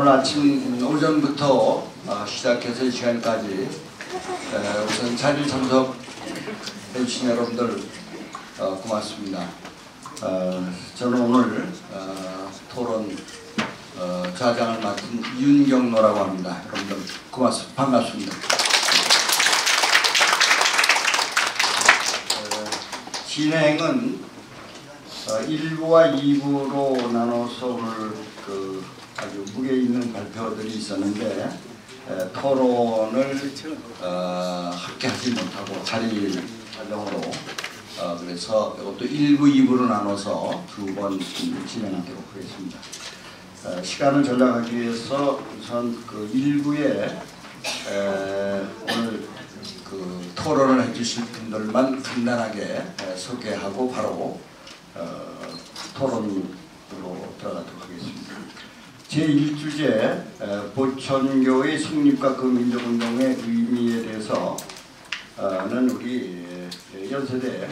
오늘 아침 오전부터 시작해서 이 시간까지 우선 자리를 참석해 주신 여러분들 고맙습니다. 저는 오늘 토론 좌장을 맡은 윤경로라고 합니다. 여러분들 고맙습니다. 반갑습니다. 진행은 1부와 2부로 나눠서 오늘 아주 무게 있는 발표들이 있었는데 토론을 함께 하지 못하고 자리 촬영으로 그래서 이것도 1부, 2부로 나눠서 두 번 진행하도록 하겠습니다. 시간을 절약하기 위해서 우선 1부에 오늘 토론을 해주실 분들만 간단하게 소개하고 바로 토론으로 들어가도록 하겠습니다. 제1주제 보천교의 성립과 그 민족운동의 의미에 대해서는 우리 연세대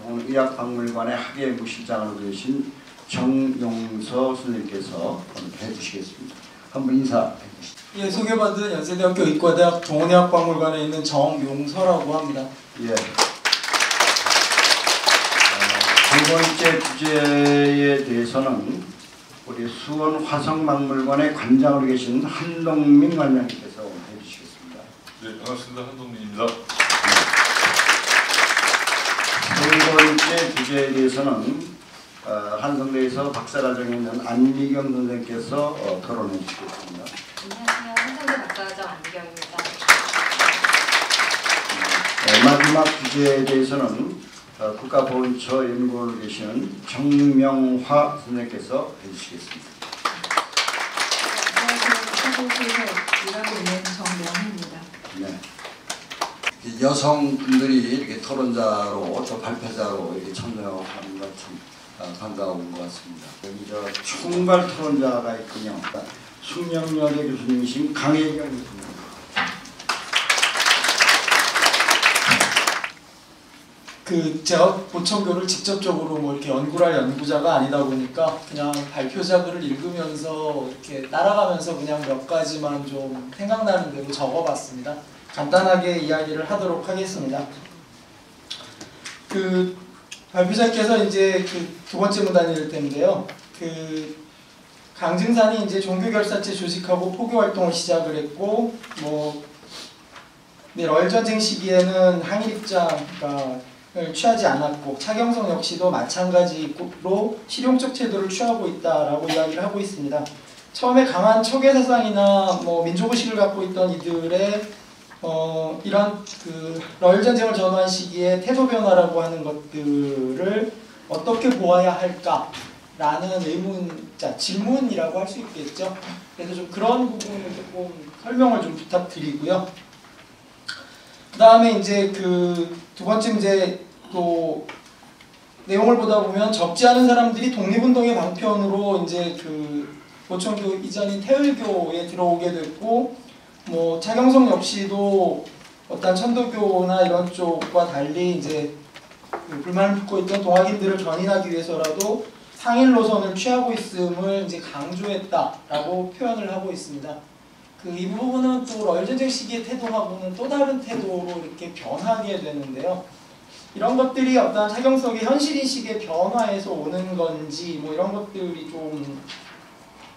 의학박물관의 학예무실장으로 계신 정용서 선생님께서 해주시겠습니다. 한번 인사해 주시죠. 예, 소개받은 연세대학교 의과대학 동원의학박물관에 있는 정용서라고 합니다. 예. 두 번째 주제에 대해서는 우리 수원 화성박물관의 관장으로 계신 한동민 관장님께서 해주시겠습니다. 네, 반갑습니다. 한동민입니다. 세 번째 주제에 대해서는 한성대에서 박사과정에 있는 안미경 선생님께서 토론해 주시겠습니다. 안녕하세요. 한성대 박사과정 안미경입니다. 마지막 주제에 대해서는 국가보훈처 연구원으로 계시는 정명화 선생님께서 해주시겠습니다. 안녕하세요. 국가보훈처에서 일하고 있는 정명희입니다. 네. 여성분들이 이렇게 토론자로 또 발표자로 이렇게 참여하는 것 참 반가운 것 같습니다. 여기 총괄 토론자가 있군요. 숙명여대 교수님이신 강혜경 교수님. 제가 보천교를 직접적으로 뭐 이렇게 연구를 할 연구자가 아니다 보니까 그냥 발표자들을 읽으면서 이렇게 따라가면서 그냥 몇 가지만 좀 생각나는 대로 적어봤습니다. 간단하게 이야기를 하도록 하겠습니다. 발표자께서 이제 두 번째 문단일 텐데요. 강증산이 이제 종교결사체 조직하고 포교 활동을 시작을 했고, 러일 전쟁 시기에는 항일 입장을 취하지 않았고, 차경성 역시도 마찬가지로 실용적 태도를 취하고 있다라고 이야기를 하고 있습니다. 처음에 강한 척의 사상이나 민족의식을 갖고 있던 이들의 이런 러일 전쟁을 전후한 시기에 태도 변화라고 하는 것들을 어떻게 보아야 할까라는 질문이라고 할 수 있겠죠. 그래서 좀 그런 부분을 조금 설명을 좀 부탁드리고요. 그 다음에 이제 두 번째 이제 또 내용을 보다 보면 적지 않은 사람들이 독립운동의 방편으로 이제 보천교 이전인 태을교에 들어오게 됐고, 차경성 역시도 어떤 천도교나 이런 쪽과 달리 이제 불만을 품고 있던 동학인들을 견인하기 위해서라도 상일 노선을 취하고 있음을 이제 강조했다라고 표현을 하고 있습니다. 이 부분은 또 러일 전쟁 시기의 태도하고는 또 다른 태도로 이렇게 변하게 되는데요. 이런 것들이 어떤 차경석의 현실인식의 변화에서 오는 건지 이런 것들이 좀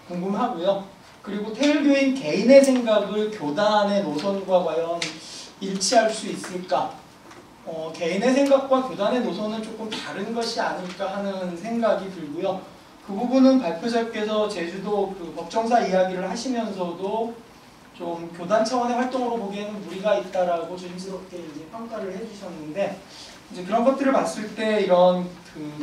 궁금하고요. 그리고 태을교인 개인의 생각을 교단의 노선과 과연 일치할 수 있을까? 개인의 생각과 교단의 노선은 조금 다른 것이 아닐까 하는 생각이 들고요. 그 부분은 발표자께서 제주도 법정사 이야기를 하시면서도 좀 교단 차원의 활동으로 보기에는 무리가 있다라고 조심스럽게 이제 평가를 해주셨는데, 이제 그런 것들을 봤을 때 이런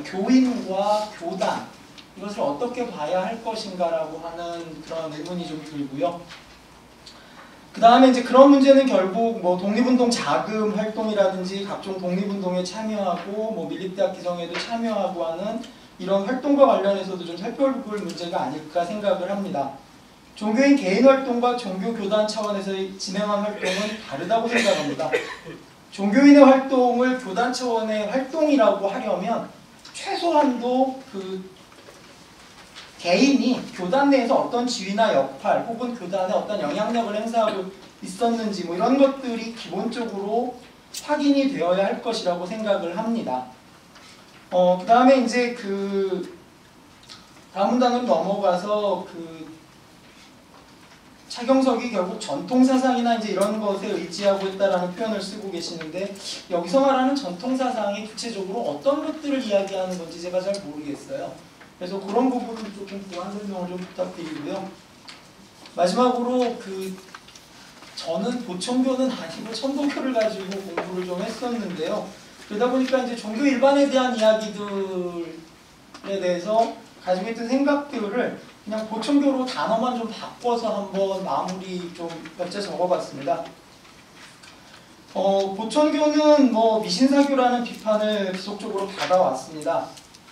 교인과 교단 이것을 어떻게 봐야 할 것인가라고 하는 그런 의문이 좀 들고요. 그 다음에 이제 그런 문제는 결국 독립운동 자금 활동이라든지 각종 독립운동에 참여하고 밀립대학 기성에도 참여하고 하는 이런 활동과 관련해서도 좀 살펴볼 문제가 아닐까 생각을 합니다. 종교인 개인 활동과 종교 교단 차원에서 진행한 활동은 다르다고 생각합니다. 종교인의 활동을 교단 차원의 활동이라고 하려면 최소한도 개인이 교단 내에서 어떤 지위나 역할 혹은 교단에 어떤 영향력을 행사하고 있었는지 뭐 이런 것들이 기본적으로 확인이 되어야 할 것이라고 생각을 합니다. 그 다음에 이제 다음 문단으로 넘어가서 차경석이 결국 전통사상이나 이제 이런 것에 의지하고 있다라는 표현을 쓰고 계시는데, 여기서 말하는 전통사상이 구체적으로 어떤 것들을 이야기하는 건지 제가 잘 모르겠어요. 그래서 그런 부분은 조금 보완 설명을 좀 부탁드리고요. 마지막으로 저는 보천교는 아니고 천도교를 가지고 공부를 좀 했었는데요. 그러다 보니까 이제 종교 일반에 대한 이야기들에 대해서 가지고 있던 생각들을 그냥 보천교로 단어만 좀 바꿔서 한번 마무리 좀 몇 자 적어봤습니다. 보천교는 뭐 미신사교라는 비판을 지속적으로 받아왔습니다.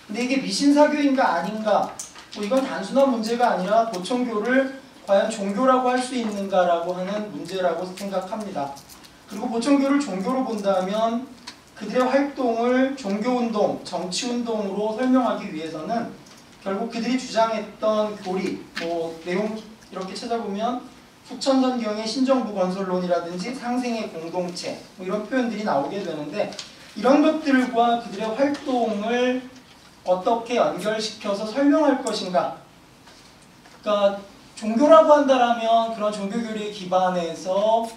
근데 이게 미신사교인가 아닌가, 뭐 이건 단순한 문제가 아니라 보천교를 과연 종교라고 할 수 있는가라고 하는 문제라고 생각합니다. 그리고 보천교를 종교로 본다면 그들의 활동을 종교운동, 정치운동으로 설명하기 위해서는 결국 그들이 주장했던 교리, 뭐 내용 이렇게 찾아보면 후천선경의 신정부 건설론이라든지 상생의 공동체 뭐 이런 표현들이 나오게 되는데, 이런 것들과 그들의 활동을 어떻게 연결시켜서 설명할 것인가. 그러니까 종교라고 한다라면 그런 종교교리에 기반해서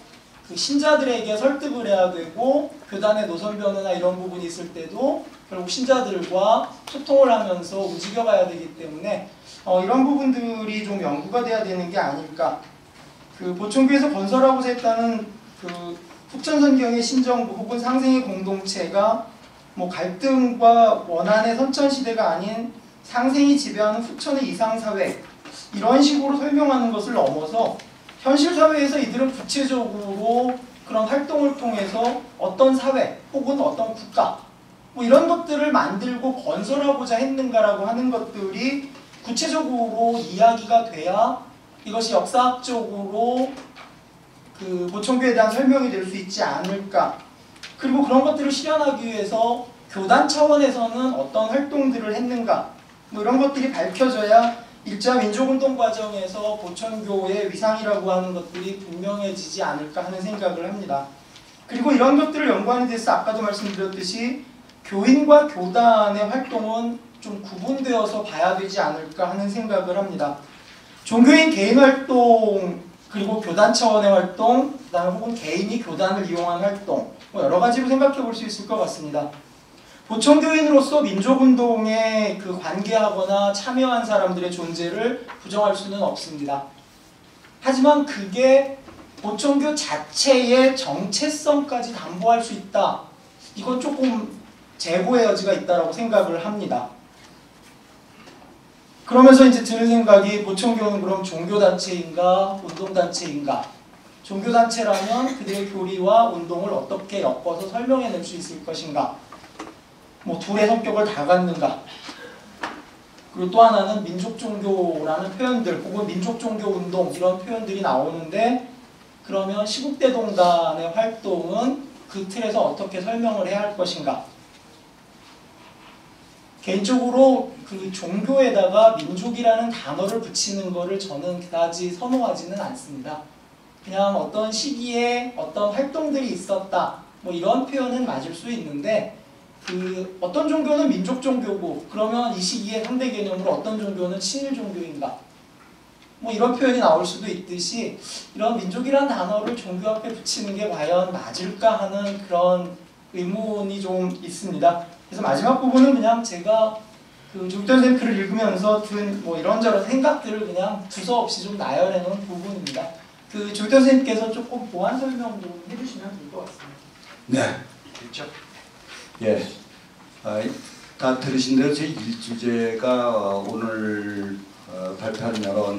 신자들에게 설득을 해야 되고, 교단의 노선 변화나 이런 부분이 있을 때도 결국 신자들과 소통을 하면서 움직여가야 되기 때문에 이런 부분들이 좀 연구가 돼야 되는 게 아닐까. 보천교에서 건설하고자 했다는 후천선경의 신정부 혹은 상생의 공동체가 뭐 갈등과 원한의 선천시대가 아닌 상생이 지배하는 후천의 이상사회, 이런 식으로 설명하는 것을 넘어서 현실 사회에서 이들은 구체적으로 그런 활동을 통해서 어떤 사회 혹은 어떤 국가 뭐 이런 것들을 만들고 건설하고자 했는가라고 하는 것들이 구체적으로 이야기가 돼야 이것이 역사학적으로 보천교에 대한 설명이 될 수 있지 않을까. 그리고 그런 것들을 실현하기 위해서 교단 차원에서는 어떤 활동들을 했는가, 뭐 이런 것들이 밝혀져야 일자 민족운동 과정에서 보천교의 위상이라고 하는 것들이 분명해지지 않을까 하는 생각을 합니다. 그리고 이런 것들을 연구하는 데서 아까도 말씀드렸듯이 교인과 교단의 활동은 좀 구분되어서 봐야 되지 않을까 하는 생각을 합니다. 종교인 개인 활동, 그리고 교단 차원의 활동, 그다음에 혹은 개인이 교단을 이용한 활동, 뭐 여러 가지로 생각해 볼 수 있을 것 같습니다. 보천교인으로서 민족운동에 관계하거나 참여한 사람들의 존재를 부정할 수는 없습니다. 하지만 그게 보천교 자체의 정체성까지 담보할 수 있다. 이건 조금 재고의 여지가 있다고 생각을 합니다. 그러면서 이제 드는 생각이, 보천교는 그럼 종교단체인가 운동단체인가? 종교단체라면 그들의 교리와 운동을 어떻게 엮어서 설명해낼 수 있을 것인가? 뭐 둘의 성격을 다 갖는가? 그리고 또 하나는 민족종교라는 표현들 혹은 민족종교운동 이런 표현들이 나오는데, 그러면 시국대동단의 활동은 그 틀에서 어떻게 설명을 해야 할 것인가? 개인적으로 종교에다가 민족이라는 단어를 붙이는 것을 저는 그다지 선호하지는 않습니다. 그냥 어떤 시기에 어떤 활동들이 있었다 뭐 이런 표현은 맞을 수 있는데, 어떤 종교는 민족 종교고 그러면 이 시기에 상대 개념으로 어떤 종교는 친일 종교인가 뭐 이런 표현이 나올 수도 있듯이, 이런 민족이라는 단어를 종교 앞에 붙이는 게 과연 맞을까 하는 그런 의문이 좀 있습니다. 그래서 마지막 부분은 그냥 제가 조규태 선생님 글을 읽으면서 든 뭐 이런저런 생각들을 그냥 두서없이 좀 나열해 놓은 부분입니다. 조규태 선생님께서 조금 보완 설명 좀 해주시면 될 것 같습니다. 네, 그렇죠. 예, 다 들으신 대로 제 1주제가 오늘 발표한 여러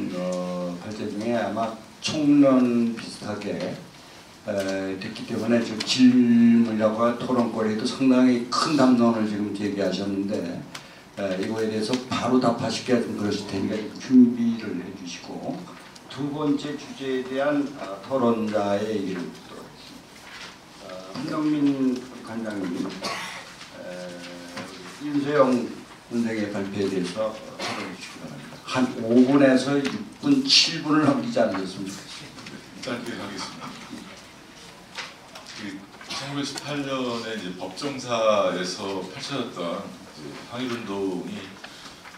발제 중에 아마 총론 비슷하게 됐기 때문에 좀 질문과 토론거리도 상당히 큰 담론을 지금 제기하셨는데, 이거에 대해서 바로 답하시기가 좀 그러실 테니까 준비를 해주시고, 두 번째 주제에 대한 토론자의 얘기를 듣도록 하겠습니다. 한동민 관장님, 윤소영 선생의 발표에 대해서 토론해 주시기 바랍니다. 한 5분에서 6분, 7분을 넘기지 않으셨으면 좋겠어요. 짧게 하겠습니다. 1918년에 이제 법정사에서 펼쳐졌던 항일운동이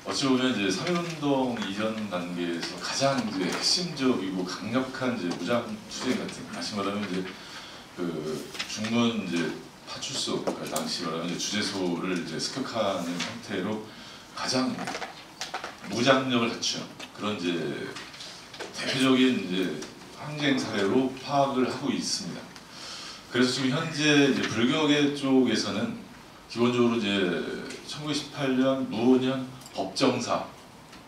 어찌 보면 이제 3.1운동 이전 단계에서 가장 이제 핵심적이고 강력한 이제 무장 투쟁 같은, 다시 말하면 이제 그 중문 이제 파출소, 그러니까 당시 말하면 이제 주재소를 이제 습격하는 형태로 가장 무장력을 갖춘 그런 이제 대표적인 이제 항쟁 사례로 파악을 하고 있습니다. 그래서 지금 현재 이제 불교계 쪽에서는 기본적으로 이제 1918년 무오년 법정사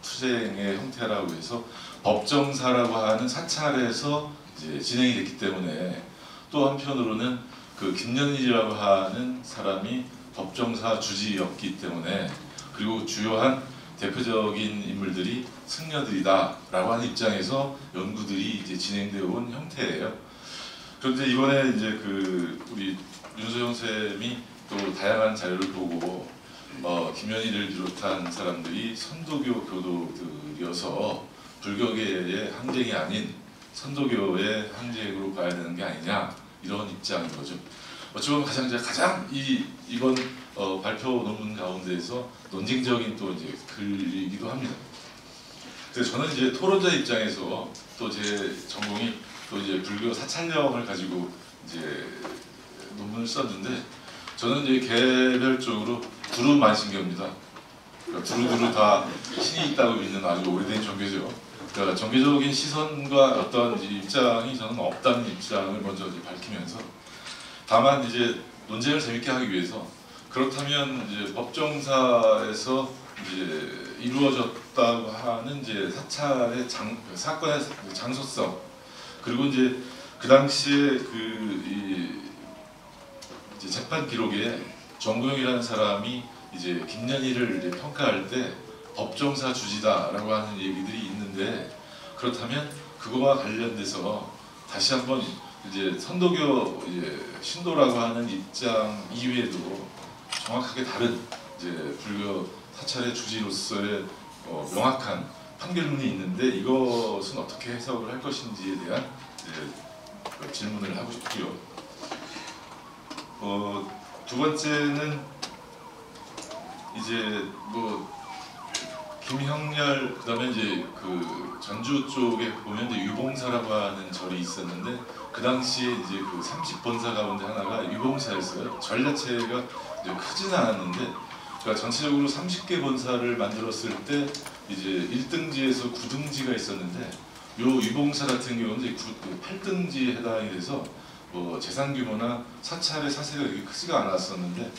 투쟁의 형태라고 해서 법정사라고 하는 사찰에서 이제 진행이 됐기 때문에, 또 한편으로는 그 김연일이라고 하는 사람이 법정사 주지였기 때문에, 그리고 주요한 대표적인 인물들이 승려들이다라고 하는 입장에서 연구들이 이제 진행되어 온 형태예요. 그런데 이번에 이제 그 우리 윤소영 쌤이 또 다양한 자료를 보고 김연희를 비롯한 사람들이 선도교 교도들이어서 불교계의 항쟁이 아닌 선도교의 항쟁으로 봐야 되는 게 아니냐, 이런 입장인 거죠. 어찌 보면 가장 이번 발표 논문 가운데에서 논쟁적인 또 이제 글이기도 합니다. 그래서 저는 이제 토론자 입장에서 또 제 전공이 또 이제 불교 사찰령을 가지고 이제 논문을 썼는데, 저는 이제 개별적으로 두루만신교입니다. 그러니까 두루두루 다 신이 있다고 믿는 아주 오래된 종교죠. 그러니까 종교적인 시선과 어떤 입장이 저는 없다는 입장을 먼저 이제 밝히면서, 다만 이제 논쟁을 재밌게 하기 위해서, 그렇다면 이제 법정사에서 이제 이루어졌다고 하는 이제 사찰의 사건의 장소성, 그리고 이제 그 당시에 이제 재판 기록에 정구영이라는 사람이 이제 김연희를 이제 평가할 때 법정사 주지다라고 하는 얘기들이 있는데, 그렇다면 그거와 관련돼서 다시 한번 이제 선도교 이제 신도라고 하는 입장 이외에도 정확하게 다른 이제 불교 사찰의 주지로서의 명확한 판결문이 있는데, 이것은 어떻게 해석을 할 것인지에 대한 이제 질문을 하고 싶고요. 두 번째는 이제 김형렬, 그다음에 이제 그 전주 쪽에 보면 이제 유봉사라고 하는 절이 있었는데, 그 당시에 이제 그 30본사 가운데 하나가 유봉사였어요. 절 자체가 이제 크지는 않았는데, 그러니까 전체적으로 30개 본사를 만들었을 때 이제 1등지에서 9등지가 있었는데, 요 유봉사 같은 경우는 이제 8등지에 해당이 돼서 재산 규모나 사찰의 사세가 이렇게 크지가 않았었는데,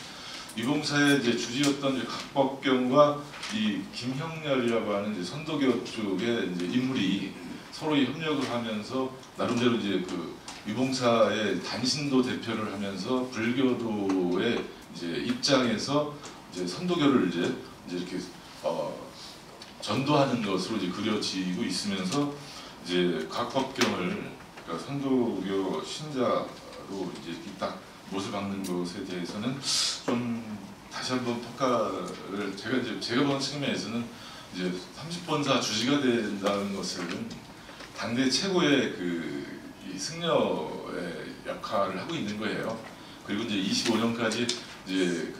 유봉사의 이제 주지였던 이제 각법경과 이 김형렬이라고 하는 이제 선도교 쪽의 이제 인물이 서로 협력을 하면서 나름대로 이제 그 유봉사의 단신도 대표를 하면서 불교도의 이제 입장에서 이제 선도교를 이제 이렇게 전도하는 것으로 이제 그려지고 있으면서, 이제 각법경을 그러니까 선도교 신자로 이제 딱 못을 박는 것에 대해서는 좀 다시 한번 평가를 제가 보는 측면에서는 이제 30본사 주지가 된다는 것은 당대 최고의 이 승려의 역할을 하고 있는 거예요. 그리고 이제 25년까지 이제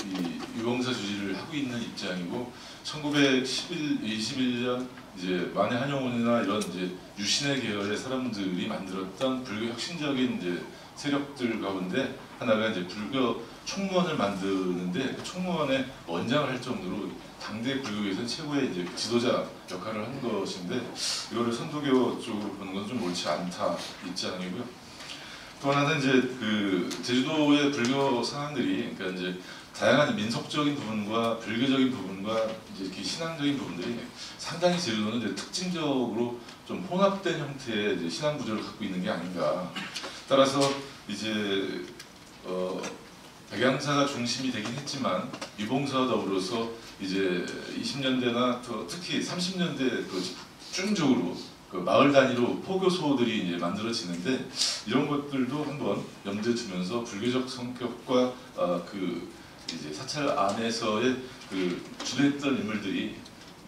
이 유봉사 주지를 하고 있는 입장이고, 1921년 이제 만해 한용운이나 이런 이제 유신의 계열의 사람들이 만들었던 불교 혁신적인 이제 세력들 가운데 하나가 이제 불교 총무원을 만드는데, 그 총무원의 원장을 할 정도로 당대 불교에서 최고의 이제 지도자 역할을 한 것인데, 이거를 선도교 쪽으로 보는 건 좀 옳지 않다 입장이고요. 또 하나는 이제 그 제주도의 불교 상황들이, 그러니까 이제 다양한 민속적인 부분과 불교적인 부분과 이제 이렇게 신앙적인 부분들이 상당히 제주도는 이제 특징적으로 좀 혼합된 형태의 이제 신앙 구조를 갖고 있는 게 아닌가. 따라서 이제 백양사가 중심이 되긴 했지만 유봉사와 더불어서 이제 20년대나 더 특히 30년대 집중적으로 그 마을 단위로 포교소들이 이제 만들어지는데, 이런 것들도 한번 염두에 두면서 불교적 성격과 이제 사찰 안에서의 그 주도했던 인물들이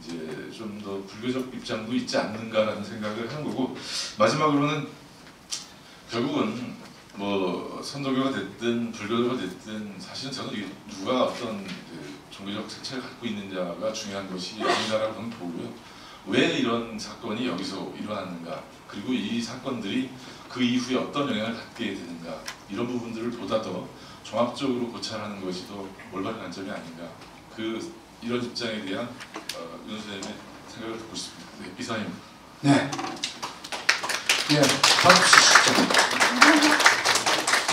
이제 좀 더 불교적 입장도 있지 않는가라는 생각을 하는 거고, 마지막으로는 결국은 뭐 선도교가 됐든 불교가 됐든 사실은 저는 이게 누가 어떤 그 종교적 색채를 갖고 있느냐가 중요한 것이 아닌가라고 저는 보고요. 왜 이런 사건이 여기서 일어났는가, 그리고 이 사건들이 그 이후에 어떤 영향을 갖게 되는가, 이런 부분들을 보다 더 종합적으로 고찰하는 것이 더 올바른 관점이 아닌가, 이런 입장에 대한 윤 선생님의 생각을 듣고 싶습니다. 네, 이상입니다. 네. 예, 박수 치시죠.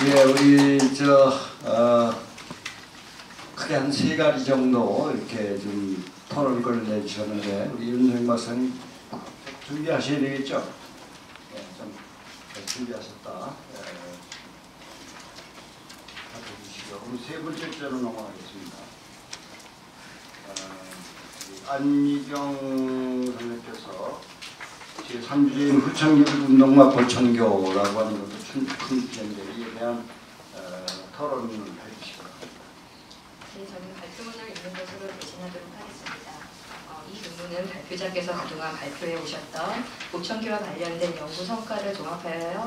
예, 우리 크게 한 3가지 정도 이렇게 좀 토론을 내주셨는데, 우리 윤석열 박사님 준비하셔야 되겠죠? 예, 좀 준비하셨다. 가져주시고, 그럼 3번째 자로 넘어가겠습니다. 안미경 선생님께서 제3주인 후천교운동과 보천교라고 하는 것도 큰 주제인데, 이에 대한 토론을 해주시기 바랍니다. 네, 저는 발표문을 읽는 것으로 대신하도록 하겠습니다. 이 논문은 발표자께서 그동안 발표해 오셨던 보천교와 관련된 연구 성과를 종합하여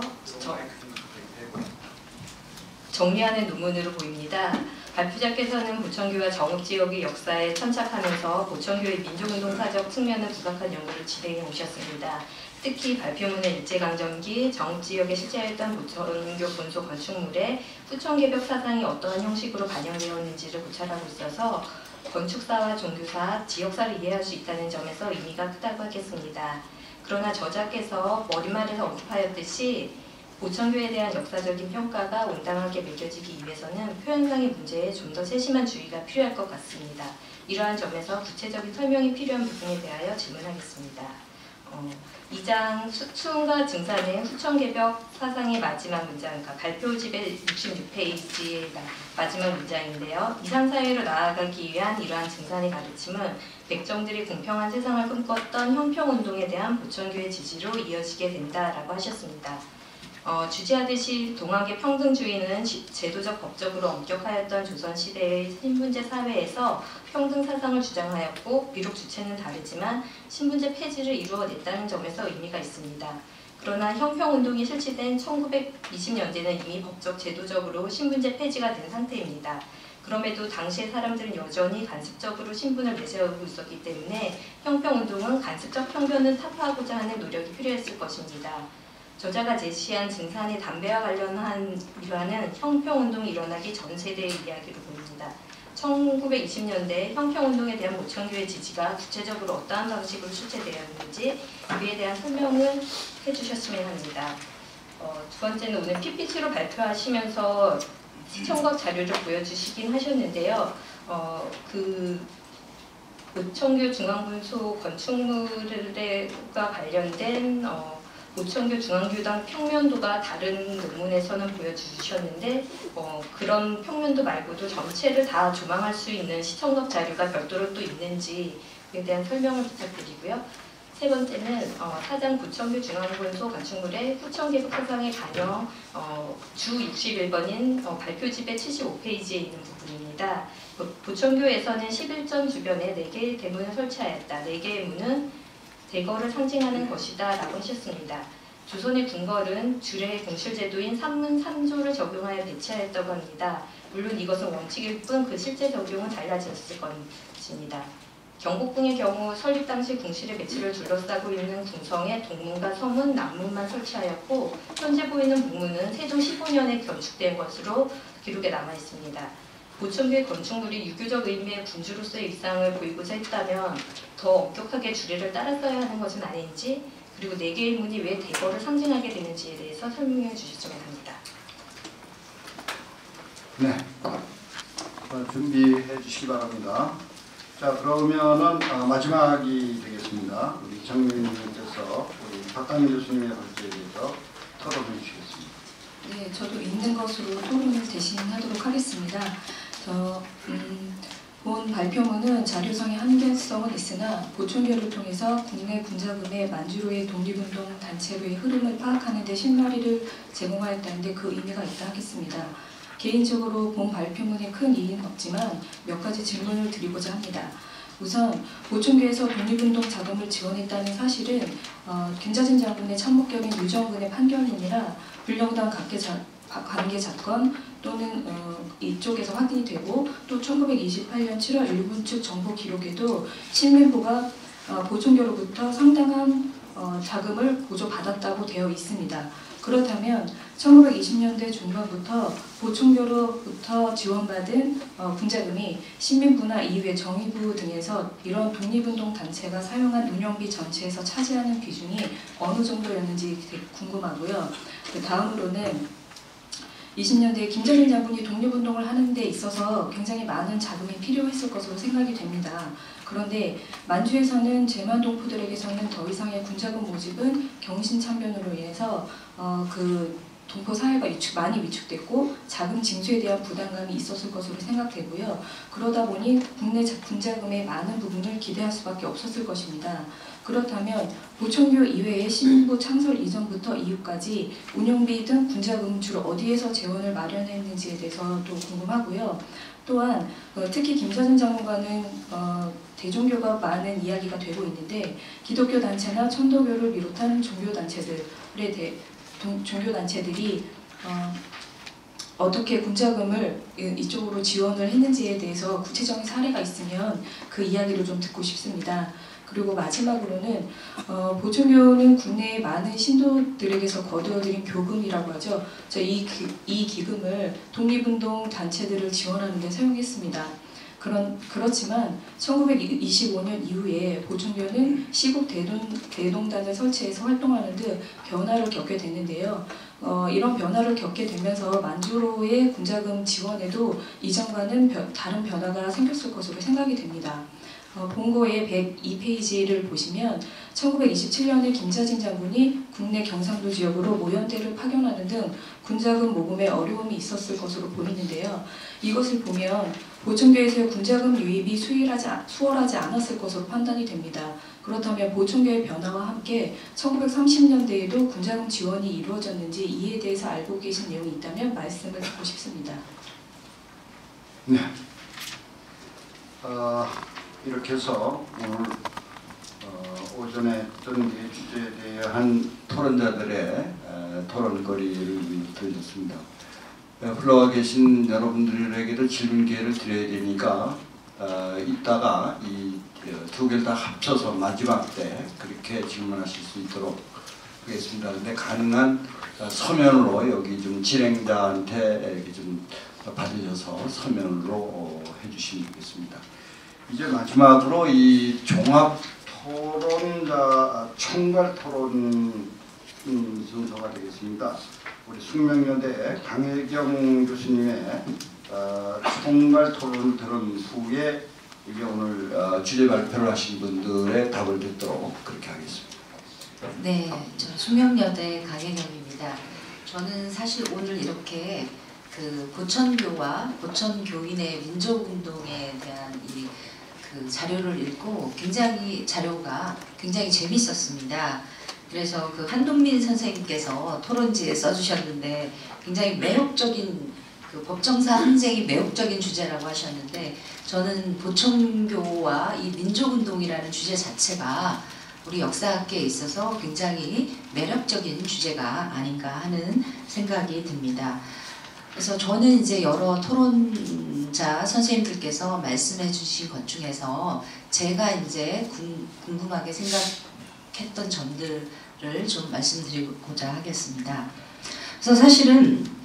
정리하는 논문으로 보입니다. 발표자께서는 보천교와 정읍지역의 역사에 천착하면서 보천교의 민족운동사적 측면을 부각한 연구를 진행해 오셨습니다. 특히 발표문의 일제강점기 정읍지역에 실제했던 보천교 본소 건축물에 후천개벽 사상이 어떠한 형식으로 반영되었는지를 고찰하고 있어서 건축사와 종교사, 지역사를 이해할 수 있다는 점에서 의미가 크다고 하겠습니다. 그러나 저자께서 머릿말에서 언급하였듯이 보천교에 대한 역사적인 평가가 온당하게 매겨지기 위해서는 표현상의 문제에 좀 더 세심한 주의가 필요할 것 같습니다. 이러한 점에서 구체적인 설명이 필요한 부분에 대하여 질문하겠습니다. 2장 수은과 증산의 후천개벽 사상의 마지막 문장, 그러니까 발표집의 66페이지의 마지막 문장인데요. 이상사회로 나아가기 위한 이러한 증산의 가르침은 백정들이 공평한 세상을 꿈꿨던 형평운동에 대한 보천교의 지지로 이어지게 된다라고 하셨습니다. 주지하듯이 동학의 평등주의는 제도적 법적으로 엄격하였던 조선시대의 신분제 사회에서 평등 사상을 주장하였고, 비록 주체는 다르지만 신분제 폐지를 이루어냈다는 점에서 의미가 있습니다. 그러나 형평운동이 실시된 1920년대는 이미 법적 제도적으로 신분제 폐지가 된 상태입니다. 그럼에도 당시의 사람들은 여전히 간습적으로 신분을 내세우고 있었기 때문에 형평운동은 간습적 편견을 타파하고자 하는 노력이 필요했을 것입니다. 저자가 제시한 증산의 담배와 관련한 일화는 형평운동이 일어나기 전 세대의 이야기로 보입니다. 1920년대 형평운동에 대한 보천교의 지지가 구체적으로 어떠한 방식으로 실체되었는지 이에 대한 설명을 해주셨으면 합니다. 두 번째는 오늘 PPT로 발표하시면서 시청각 자료를 보여주시긴 하셨는데요. 보천교 중앙분소 건축물과 관련된 보천교 중앙교당 평면도가 다른 논문에서는 보여주셨는데 그런 평면도 말고도 전체를 다 조망할 수 있는 시청각 자료가 별도로 또 있는지에 대한 설명을 부탁드리고요. 세 번째는 4장 보천교 중앙분소 건축물의 후천개벽 사상의 반영 주 61번인 발표집의 75페이지에 있는 부분입니다. 보천교에서는 11점 주변에 4개의 대문을 설치하였다. 4개의 문은 대거를 상징하는 것이다 라고 하셨습니다. 조선의 궁궐은 주례의 공실제도인 3문 3조를 적용하여 배치하였다고 합니다. 물론 이것은 원칙일 뿐 그 실제 적용은 달라졌을 것입니다. 경복궁의 경우 설립 당시 궁실의 배치를 둘러싸고 있는 궁성에 동문과 서문, 남문만 설치하였고, 현재 보이는 북문은 세종 15년에 건축된 것으로 기록에 남아 있습니다. 보천교의 건축물이 유교적 의미의 군주로서의 일상을 보이고자 했다면 더 엄격하게 주례를 따랐어야 하는 것은 아닌지, 그리고 4개의 문이 왜 대거를 상징하게 되는지에 대해서 설명해 주셨으면 합니다. 네, 준비해 주시기 바랍니다. 자, 그러면은 마지막이 되겠습니다. 우리 정민님께서 우리 박강민 교수님의 발제에 대해서 토론해 주시겠습니다. 네, 저도 있는 것으로 토론을 대신하도록 하겠습니다. 본 발표문은 자료상의 한계성은 있으나 보천교를 통해서 국내 군자금의 만주로의 독립운동 단체로의 흐름을 파악하는 데 실마리를 제공하였다는 데 그 의미가 있다 하겠습니다. 개인적으로 본 발표문에 큰 이의는 없지만 몇 가지 질문을 드리고자 합니다. 우선 보충교에서 독립운동 자금을 지원했다는 사실은 김자진 장군의 참모격인 유정근의 판결문이라 불령당 관계 사건 또는 이쪽에서 확인이 되고, 또 1928년 7월 일본 측 정보 기록에도 신민부가 보충교로부터 상당한 자금을 보조받았다고 되어 있습니다. 그렇다면 1920년대 중반부터 보충교로부터 지원받은 군자금이 신민부나 이후의 정의부 등에서 이런 독립운동 단체가 사용한 운영비 전체에서 차지하는 비중이 어느 정도였는지 궁금하고요. 그 다음으로는 20년대에 김자진 장군이 독립운동을 하는 데 있어서 굉장히 많은 자금이 필요했을 것으로 생각이 됩니다. 그런데 만주에서는 제만동포들에게서는 더 이상의 군자금 모집은 경신참변으로 인해서 그 동포 사회가 많이 위축됐고 자금 징수에 대한 부담감이 있었을 것으로 생각되고요. 그러다 보니 국내 군자금의 많은 부분을 기대할 수밖에 없었을 것입니다. 그렇다면 보충교 이외에 신민부 창설 이전부터 이후까지 운영비 등 군자금 주로 어디에서 재원을 마련했는지에 대해서도 궁금하고요. 또한 특히 김자진 장관과는 대종교가 많은 이야기가 되고 있는데, 기독교 단체나 천도교를 비롯한 종교단체들이 어떻게 군자금을 이쪽으로 지원을 했는지에 대해서 구체적인 사례가 있으면 그 이야기를 좀 듣고 싶습니다. 그리고 마지막으로는 보충교는 국내의 많은 신도들에게서 거두어들인 교금이라고 하죠. 이 기금을 독립운동 단체들을 지원하는 데 사용했습니다. 그렇지만 1925년 이후에 보충교는 시국 대동단을 설치해서 활동하는 등 변화를 겪게 됐는데요. 이런 변화를 겪게 되면서 만주로의 군자금 지원에도 이전과는 다른 변화가 생겼을 것으로 생각이 됩니다. 본고의 102페이지를 보시면 1927년에 김자진 장군이 국내 경상도 지역으로 모연대를 파견하는 등 군자금 모금에 어려움이 있었을 것으로 보이는데요. 이것을 보면 보충교에서의 군자금 유입이 수월하지 않았을 것으로 판단이 됩니다. 그렇다면 보충교의 변화와 함께 1930년대에도 군자금 지원이 이루어졌는지 이에 대해서 알고 계신 내용이 있다면 말씀을 듣고 싶습니다. 네. 이렇게 해서 오늘 오전에 했던 이 주제에 대한 토론자들의 토론거리를 들렸습니다. 흘러가 계신 여러분들에게도 질문 기회를 드려야 되니까 이따가 이 두 개를 다 합쳐서 마지막 때 그렇게 질문하실 수 있도록 하겠습니다. 근데 가능한 서면으로 여기 좀 진행자한테 이렇게 좀 받으셔서 서면으로 해주시면 좋겠습니다. 이제 마지막으로 이 종합 토론자 총괄 토론 순서가 되겠습니다. 우리 숙명여대 강혜경 교수님의 총괄 토론을 들은 후에 이게 오늘 주제 발표를 하신 분들의 답을 듣도록 그렇게 하겠습니다. 네, 저 숙명여대 강혜경입니다. 저는 사실 오늘 이렇게 그 보천교와 보천교인의 민족운동에 대한 그 자료를 읽고 자료가 굉장히 재밌었습니다. 그래서 그 한동민 선생님께서 토론지에 써주셨는데 굉장히 매혹적인 그 법정사 항쟁이 매혹적인 주제라고 하셨는데, 저는 보천교와 이 민족운동이라는 주제 자체가 우리 역사학계에 있어서 굉장히 매력적인 주제가 아닌가 하는 생각이 듭니다. 그래서 저는 이제 여러 토론자 선생님들께서 말씀해 주신 것 중에서 제가 이제 궁금하게 생각했던 점들을 좀 말씀드리고자 하겠습니다. 그래서 사실은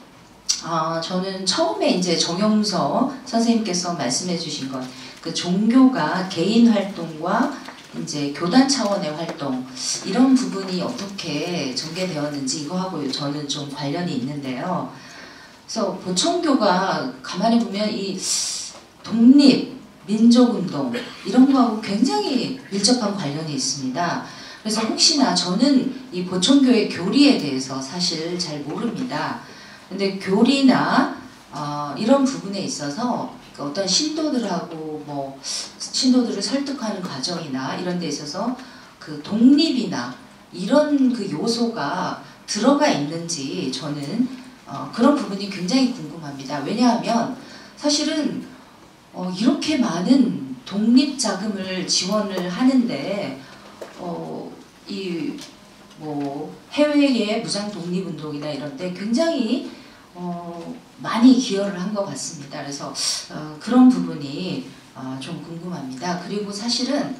저는 처음에 이제 정영서 선생님께서 말씀해 주신 것, 그 종교가 개인 활동과 이제 교단 차원의 활동, 이런 부분이 어떻게 전개되었는지 이거하고 저는 좀 관련이 있는데요. 그래서 보천교가 가만히 보면 이 독립, 민족운동 이런 거하고 굉장히 밀접한 관련이 있습니다. 그래서 혹시나 저는 이 보천교의 교리에 대해서 사실 잘 모릅니다. 근데 교리나 이런 부분에 있어서 어떤 신도들하고 신도들을 설득하는 과정이나 이런 데 있어서 그 독립이나 이런 그 요소가 들어가 있는지 저는 그런 부분이 굉장히 궁금합니다. 왜냐하면 사실은 이렇게 많은 독립 자금을 지원을 하는데 이 뭐 해외의 무장 독립 운동이나 이런데 굉장히 많이 기여를 한 것 같습니다. 그래서 그런 부분이 좀 궁금합니다. 그리고 사실은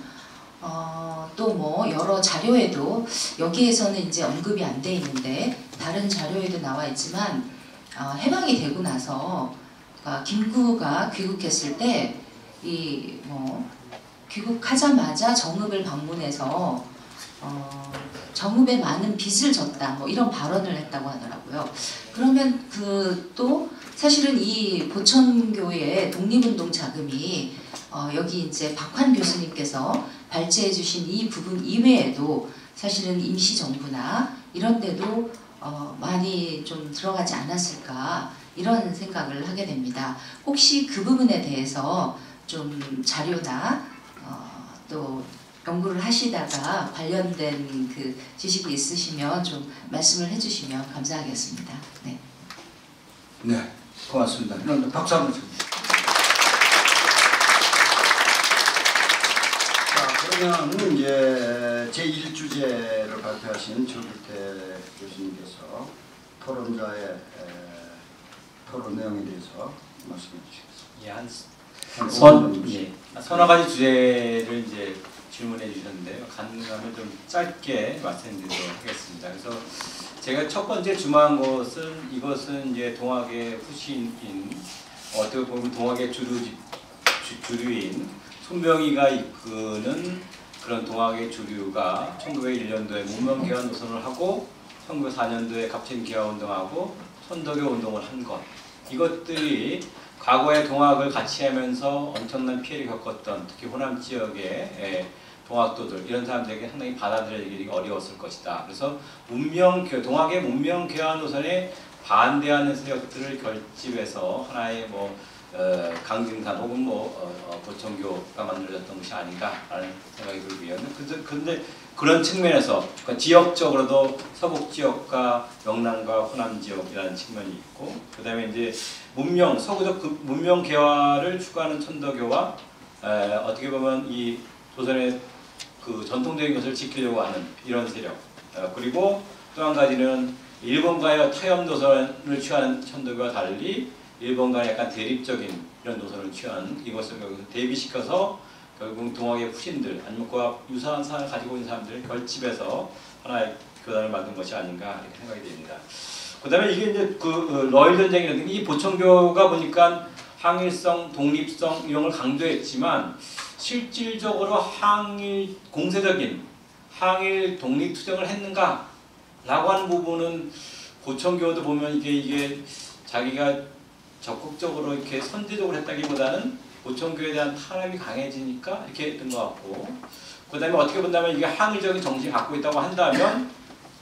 또 뭐 여러 자료에도 여기에서는 이제 언급이 안 돼 있는데 다른 자료에도 나와 있지만 해방이 되고 나서 김구가 귀국했을 때 이 뭐 귀국하자마자 정읍을 방문해서 정읍에 많은 빚을 졌다 뭐 이런 발언을 했다고 하더라고요. 그러면 또 사실은 이 보천교의 독립운동 자금이 여기 이제 박환 교수님께서 발제해 주신 이 부분 이외에도 사실은 임시정부나 이런 데도 많이 좀 들어가지 않았을까 이런 생각을 하게 됩니다. 혹시 그 부분에 대해서 좀 자료나 또 연구를 하시다가 관련된 그 지식이 있으시면 좀 말씀을 해주시면 감사하겠습니다. 네. 네, 고맙습니다. 그럼 박수 한번 쳐주세요. 자, 그러면 이제 제1주제를 발표하신 조길태 교수님께서 토론자의 토론 내용에 대해서 말씀해 주시겠습니다. 서너 가지 주제를 이제 질문해 주셨는데요. 가능하면 좀 짧게 말씀드리도록 하겠습니다. 그래서 제가 첫 번째 주목한 것은 이것은 이제 동학의 후신인 어떻게 보면 동학의 주류인 손병희가 이끄는 그런 동학의 주류가 1901년도에 문명개화 노선을 하고 1904년도에 갑진개화운동하고 천도교 운동을 한 것, 이것들이 과거에 동학을 같이 하면서 엄청난 피해를 겪었던 특히 호남 지역의 동학도들 이런 사람들에게 상당히 받아들여지기 어려웠을 것이다. 그래서 동학의 문명개화 노선에 반대하는 세력들을 결집해서 하나의 뭐 강진산 혹은 보천교가 만들어졌던 것이 아닌가라는 생각이 들고요. 그런데 그런 측면에서 그러니까 지역적으로도 서북 지역과 영남과 호남 지역이라는 측면이 있고, 그 다음에 이제 서구적 문명 개화를 추구하는 천도교와 어떻게 보면 이 조선의 그 전통적인 것을 지키려고 하는 이런 세력, 그리고 또 한 가지는 일본과의 타협 노선을 취하는 천도교와 달리 일본과 약간 대립적인 이런 노선을 취한 이것을 대비시켜서 결국 동학의 후신들 아니면 그와 유사한 사안을 가지고 있는 사람들을 결집해서 하나의 교단을 만든 것이 아닌가 이렇게 생각이 됩니다. 그 다음에 이게 이제 그 러일 전쟁이라든지 이 보천교가 보니까 항일성, 독립성 이런 걸 강조했지만 실질적으로 공세적인 항일 독립 투쟁을 했는가? 라고 하는 부분은 보천교도 보면 이게 자기가 적극적으로 이렇게 선제적으로 했다기보다는 보천교에 대한 탄압이 강해지니까 이렇게 했던 것 같고, 그 다음에 어떻게 본다면 이게 항일적인 정신을 갖고 있다고 한다면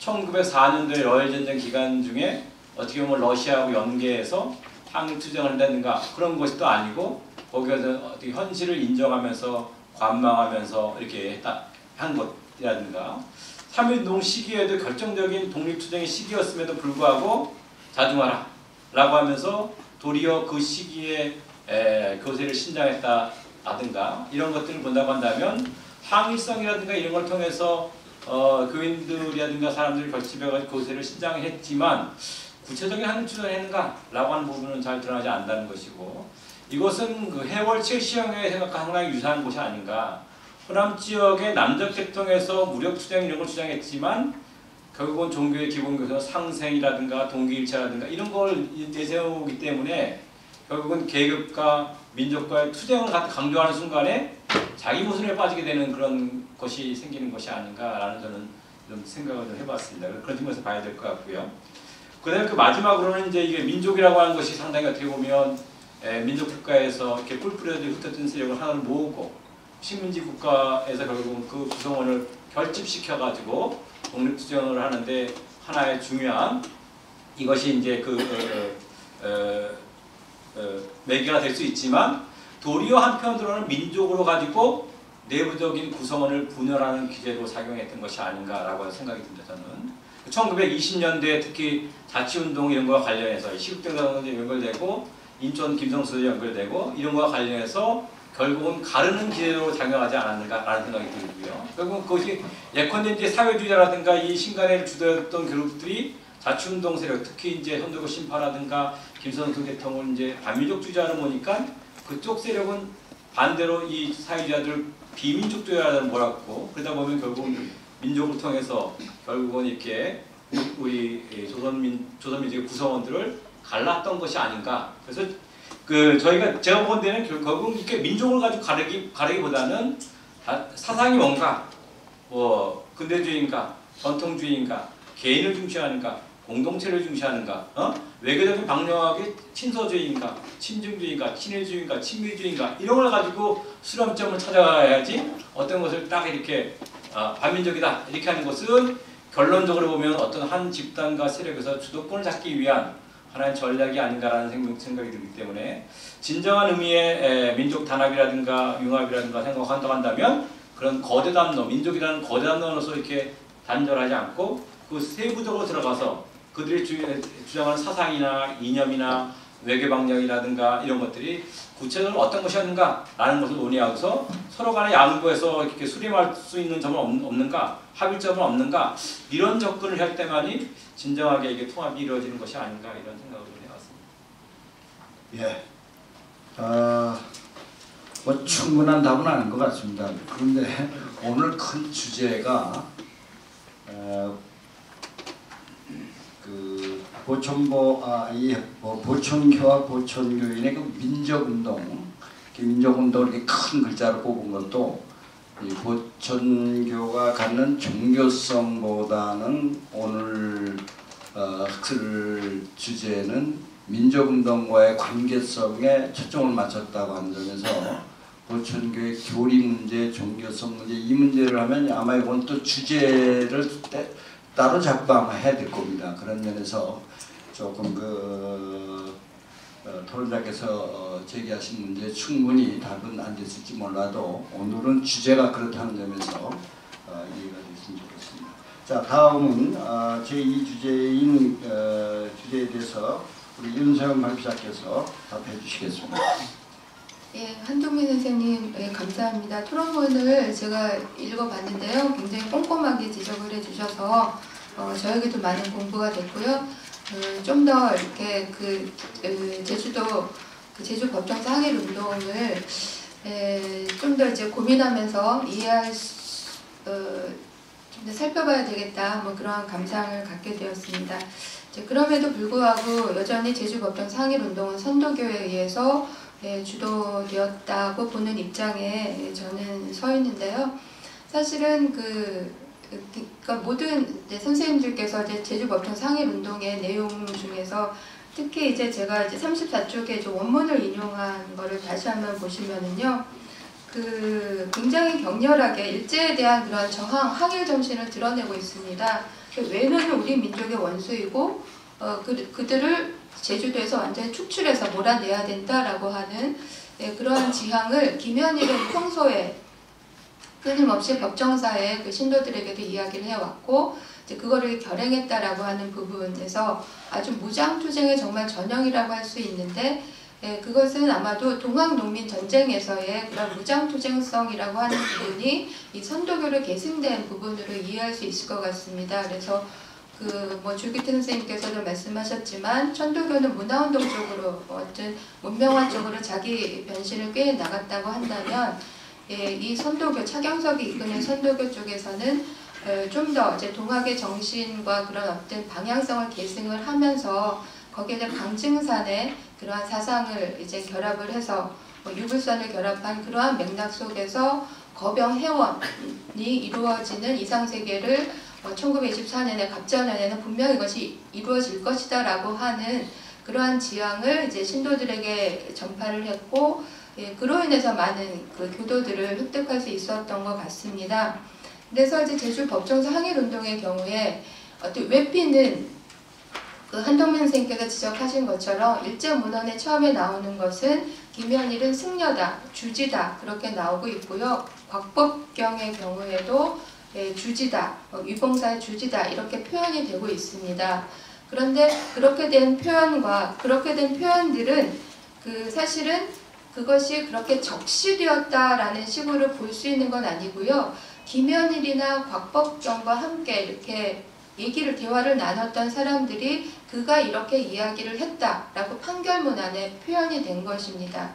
1904년도에 러일 전쟁 기간 중에 어떻게 보면 러시아하고 연계해서 항일 투쟁을 한다든가 그런 것이 또 아니고 거기에서 어떻게 현실을 인정하면서 관망하면서 이렇게 한 것이라든가 3.1운동 시기에도 결정적인 독립투쟁의 시기였음에도 불구하고 자중하라 라고 하면서 도리어 그 시기에 교세를 신장했다라든가 이런 것들을 본다고 한다면 항일성이라든가 이런 걸 통해서 교인들이라든가 사람들을 결집해가지고 교세를 신장했지만 구체적인 항일 투쟁을 했는가 라고 하는 부분은 잘 드러나지 않는다는 것이고, 이것은 그 해월 최시영의 생각과 상당히 유사한 곳이 아닌가. 호남 지역의 남적 계통에서 무력 투쟁 이런 걸 주장했지만 결국은 종교의 기본 교서 상생이라든가 동기일체라든가 이런 걸 내세우기 때문에 결국은 계급과 민족과의 투쟁을 강조하는 순간에 자기 모순에 빠지게 되는 그런 것이 생기는 것이 아닌가라는 저는 좀 생각을 좀 해봤습니다. 그런 측면에서 봐야 될 것 같고요. 그다음에 그 마지막으로는 이제 이게 민족이라고 하는 것이 상당히 어떻게 보면 민족 국가에서 이렇게 뿔뿔이들이 흩어진 세력을 하나를 모으고 식민지 국가에서 결국은 그 구성원을 결집시켜 가지고 독립투쟁을 하는데 하나의 중요한 이것이 이제 매개가 될 수 있지만 도리어 한편으로는 민족으로 가지고 내부적인 구성원을 분열하는 기제로 작용했던 것이 아닌가라고 생각이 듭니다. 저는 1920년대에 특히 자치운동 이런 거와 관련해서 시국대응당도 연결되고 인천 김성수도 연결되고 이런 거와 관련해서 결국은 가르는 기회로 작용하지 않았는가라는 생각이 들고요. 결국은 그것이 예컨대 이제 사회주의자라든가 이 신간을 주도했던 그룹들이 자치운동 세력, 특히 이제 선조고 신파라든가 김선수 대통령 이제 반민족주의자를 보니까 그쪽 세력은 반대로 이 사회주의자들 비민족주의자를 몰았고, 그러다 보면 결국은 민족을 통해서 결국은 이렇게 우리 조선민족의 구성원들을 갈랐던 것이 아닌가. 그래서 제가 본 데는 결국 이렇게 민족을 가지고 가르기보다는 사상이 뭔가, 뭐 근대주의인가, 전통주의인가, 개인을 중시하는가, 공동체를 중시하는가, 외교적인 방영하게 친서주의인가, 친중주의인가, 친일주의인가, 친미주의인가 이런 걸 가지고 수렴점을 찾아가야지 어떤 것을 딱 이렇게 반민족이다 이렇게 하는 것은 결론적으로 보면 어떤 한 집단과 세력에서 주도권을 잡기 위한 하나의 전략이 아닌가라는 생각이 들기 때문에 진정한 의미의 민족 단합이라든가 융합이라든가 생각한다고 한다면 그런 거대 담로, 민족이라는 거대 담로로서 이렇게 단절하지 않고 그 세부적으로 들어가서 그들이 주장하는 사상이나 이념이나 외교 방향이라든가 이런 것들이 구체적으로 어떤 것이었는가라는 것을 논의하고서 서로 간에 양보해서 이렇게 수렴할 수 있는 점은 없는가, 합의점은 없는가 이런 접근을 할 때만이 진정하게 이게 통합이 이루어지는 것이 아닌가 이런 생각을 해봤습니다. 예. 뭐 충분한 답은 아닌 것 같습니다. 그런데 오늘 큰 주제가 그 보천교와 보천교인의 그 민족운동, 민족운동을 이렇게 큰 글자로 뽑은 것도 이 보천교가 갖는 종교성보다는 오늘 학술 주제는 민족운동과의 관계성에 초점을 맞췄다고 하는 점에서 보천교의 교리 문제, 종교성 문제 이 문제를 하면 아마 이건 또 주제를 따로 잡고 아마 해야 될 겁니다. 그런 면에서 조금 토론자께서 제기하신 문제 충분히 답은 안 됐을지 몰라도 오늘은 주제가 그렇다는 점에서 이해가 됐으면 좋겠습니다. 자, 다음은 제2주제인 주제에 대해서 우리 윤서영 발표자께서 답해 주시겠습니다. 예, 한동민 선생님 감사합니다. 토론문을 제가 읽어봤는데요. 굉장히 꼼꼼하게 지적을 해주셔서 저에게도 많은 공부가 됐고요. 좀 더 이렇게 제주 법정사 항일 운동을 좀 더 이제 고민하면서 이해할 좀 더 살펴봐야 되겠다. 뭐 그런 감상을 갖게 되었습니다. 그럼에도 불구하고 여전히 제주 법정사 항일 운동은 선도교에 의해서 주도되었다고 보는 입장에 저는 서 있는데요. 사실은 그러니까 모든 선생님들께서 제주 법정사 항일 운동의 내용 중에서 특히 이제 제가 이제 34쪽에 원문을 인용한 거를 다시 한번 보시면은요, 굉장히 격렬하게 일제에 대한 그런 저항, 항일 정신을 드러내고 있습니다. 외노는 우리 민족의 원수이고 그들을 제주도에서 완전히 축출해서 몰아내야 된다라고 하는 그러한 지향을 김현일은 평소에 끊임없이 법정사의 그 신도들에게도 이야기를 해왔고 그거를 결행했다라고 하는 부분에서 아주 무장투쟁의 정말 전형이라고 할 수 있는데 그것은 아마도 동학농민 전쟁에서의 그런 무장투쟁성이라고 하는 부분이 이 선도교를 계승된 부분으로 이해할 수 있을 것 같습니다. 그래서 줄기태 선생님께서도 말씀하셨지만 천도교는 문화운동 쪽으로 어떤 문명화 쪽으로 자기 변신을 꽤 나갔다고 한다면 이 선도교 차경석이 이끄는 선도교 쪽에서는 좀 더 이제 동학의 정신과 그런 어떤 방향성을 계승을 하면서 거기에 강증산의 그러한 사상을 이제 결합을 해서 유불선을 결합한 그러한 맥락 속에서 거병 해원이 이루어지는 이상세계를 1924년에 갑자년에는 분명히 이것이 이루어질 것이다라고 하는 그러한 지향을 이제 신도들에게 전파를 했고 그로 인해서 많은 그 교도들을 획득할 수 있었던 것 같습니다. 그래서 이제 제주 법정사 항일 운동의 경우에 어떤 외피는 한동민 선생님께서 지적하신 것처럼 일제문헌에 처음에 나오는 것은 김현일은 승려다, 주지다 그렇게 나오고 있고요. 곽법경의 경우에도 주지다, 위봉사의 주지다 이렇게 표현이 되고 있습니다. 그런데 그렇게 된 표현들은 사실은 그것이 그렇게 적시되었다라는 식으로 볼 수 있는 건 아니고요. 김현일이나 곽법경과 함께 이렇게 대화를 나눴던 사람들이 그가 이렇게 이야기를 했다라고 판결문 안에 표현이 된 것입니다.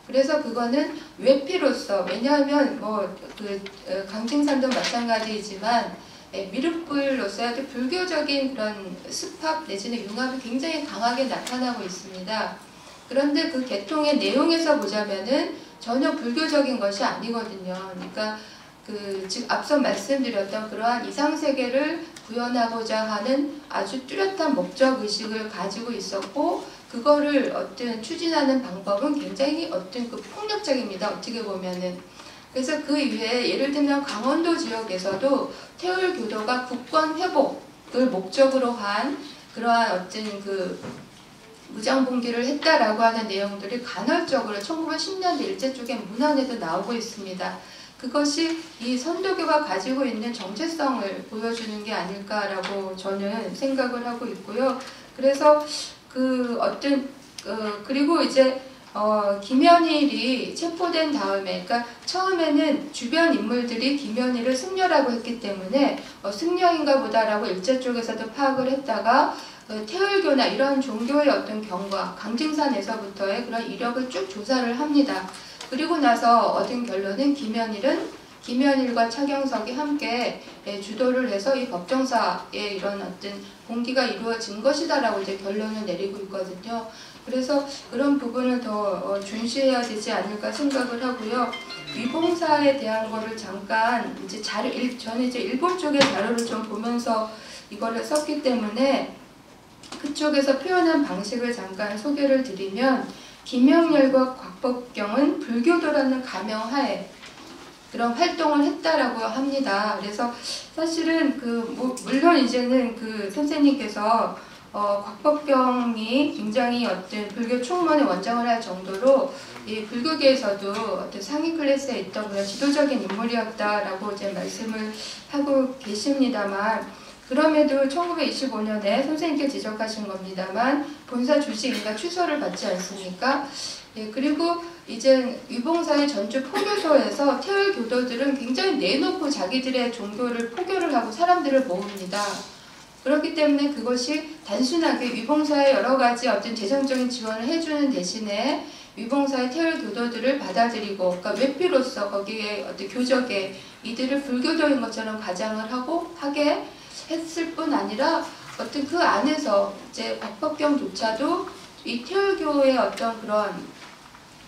그래서 그거는 외피로서, 왜냐하면 강증산도 마찬가지이지만 미륵불로서 불교적인 그런 습합 내지는 융합이 굉장히 강하게 나타나고 있습니다. 그런데 그 계통의 내용에서 보자면은 전혀 불교적인 것이 아니거든요. 그러니까 즉 앞서 말씀드렸던 그러한 이상세계를 구현하고자 하는 아주 뚜렷한 목적 의식을 가지고 있었고, 그거를 추진하는 방법은 굉장히 폭력적입니다. 어떻게 보면은. 그래서 그 이외에 예를 들면 강원도 지역에서도 태울교도가 국권 회복을 목적으로 한 그러한 무장봉기를 했다라고 하는 내용들이 간헐적으로 1910년대 일제 쪽의 문헌에도 나오고 있습니다. 그것이 이 선도교가 가지고 있는 정체성을 보여주는 게 아닐까라고 저는 생각을 하고 있고요. 그래서 그리고 이제 김현일이 체포된 다음에, 그러니까 처음에는 주변 인물들이 김현일을 승려라고 했기 때문에 승려인가 보다라고 일제 쪽에서도 파악을 했다가 태울교나 이런 종교의 경과, 강증산에서부터의 그런 이력을 쭉 조사를 합니다. 그리고 나서 얻은 결론은 김현일과 차경석이 함께 주도를 해서 이 법정사의 이런 공기가 이루어진 것이다라고 이제 결론을 내리고 있거든요. 그래서 그런 부분을 더 준시해야 되지 않을까 생각을 하고요. 위봉사에 대한 거를 잠깐 저는 이제 일본 쪽의 자료를 좀 보면서 이거를 썼기 때문에 그쪽에서 표현한 방식을 잠깐 소개를 드리면, 김영렬과 곽법경은 불교도라는 가명하에 그런 활동을 했다라고 합니다. 그래서 사실은 물론 이제는 선생님께서 곽법경이 굉장히 불교 총론의 원장을 할 정도로 이 불교계에서도 상위 클래스에 있던 그런 지도적인 인물이었다라고 이제 말씀을 하고 계십니다만, 그럼에도 1925년에 선생님께 지적하신 겁니다만 본사 주식인가 취소를 받지 않습니까? 그리고 이제 위봉사의 전주 포교소에서 태울 교도들은 굉장히 내놓고 자기들의 종교를 포교를 하고 사람들을 모읍니다. 그렇기 때문에 그것이 단순하게 위봉사의 여러 가지 재정적인 지원을 해주는 대신에 위봉사의 태울 교도들을 받아들이고, 그러니까 외피로서 거기에 교적에 이들을 불교도인 것처럼 가장을 하게 했을 뿐 아니라 그 안에서 이제 곽법경조차도 이 태울교의 그런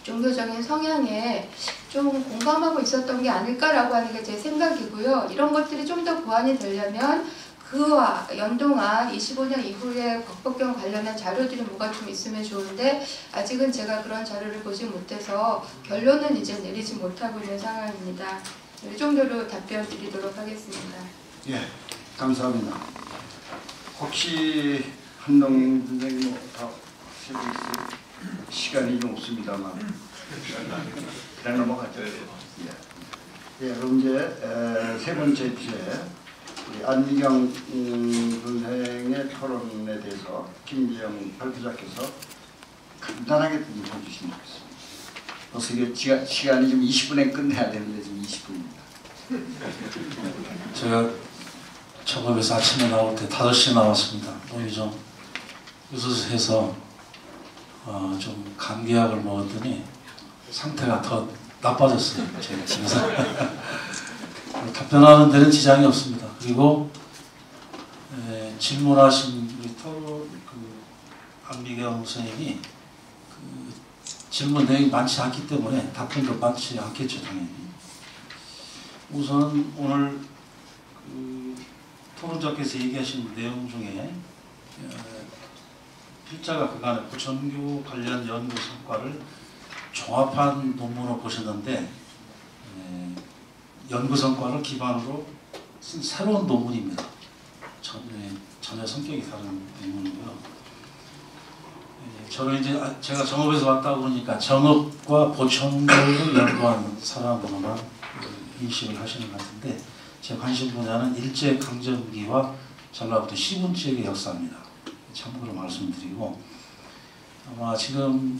종교적인 성향에 좀 공감하고 있었던 게 아닐까라고 하는 게 제 생각이고요. 이런 것들이 좀 더 보완이 되려면 그와 연동한 25년 이후에 곽법경 관련한 자료들이 뭐가 좀 있으면 좋은데, 아직은 제가 그런 자료를 보지 못해서 결론은 이제 내리지 못하고 있는 상황입니다. 이 정도로 답변 드리도록 하겠습니다. 예, 감사합니다. 혹시 한동인 선생님 다 쓰고 있을 시간이 좀 없습니다만 그냥 넘어가죠. 예, 그럼 이제 세 번째 주제, 우리 안미경 선생의 토론에 대해서 김지영 발표자께서 간단하게 좀 해주시면 좋겠습니다. 벌써 이게 시간이 좀 20분에 끝내야 되는데 지금 20분입니다. 제가 작업에서 아침에 나올 때 5시에 나왔습니다. 몸이 좀 으스스해서 좀 감기약을 먹었더니 상태가 더 나빠졌어요. 제가 집에서. 답변하는 데는 지장이 없습니다. 그리고 질문하신 우리 안미경 선생님이 질문 내용이 많지 않기 때문에 답변도 많지 않겠죠, 당연히. 우선 오늘 토론자께서 얘기하신 내용 중에 필자가 그간의 부천교 관련 연구 성과를 종합한 논문을 보셨는데, 연구 성과를 기반으로 쓴 새로운 논문입니다. 전혀 성격이 다른 논문이고요. 저는 이제 제가 정읍에서 왔다 그러니까 정읍과 보천교를 연구한 사람으로만 인식을 하시는 것 같은데, 제 관심 분야는 일제강점기와 전라북도 시군 지역의 역사입니다. 참고로 말씀드리고, 아마 지금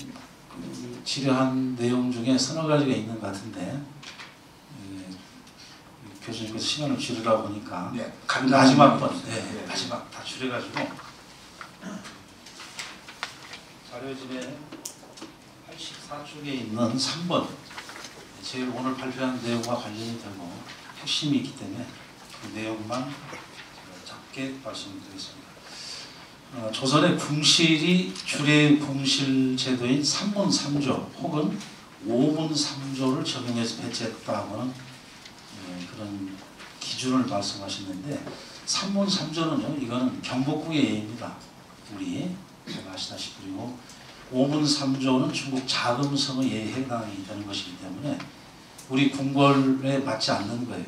질의한 내용 중에 서너 가지가 있는 것 같은데 교수님께서 시간을 줄이다 보니까 네, 마지막 번, 네. 마지막 다 줄여가지고 자료집에 84쪽에 있는 3번 제일 오늘 발표한 내용과 관련이 되고 핵심이 있기 때문에 그 내용만 제가 짧게 말씀드리겠습니다. 조선의 궁실이 주례 궁실 제도인 3분 3조 혹은 5분 3조를 적용해서 배치했다고는 그런 기준을 말씀하셨는데 3분 3조는요 이거는 경복궁의 예입니다. 우리 잘 아시다시피. 그리고 5분 3조는 중국 자금성의 예에 해당이 되는 것이기 때문에 우리 궁궐에 맞지 않는 거예요.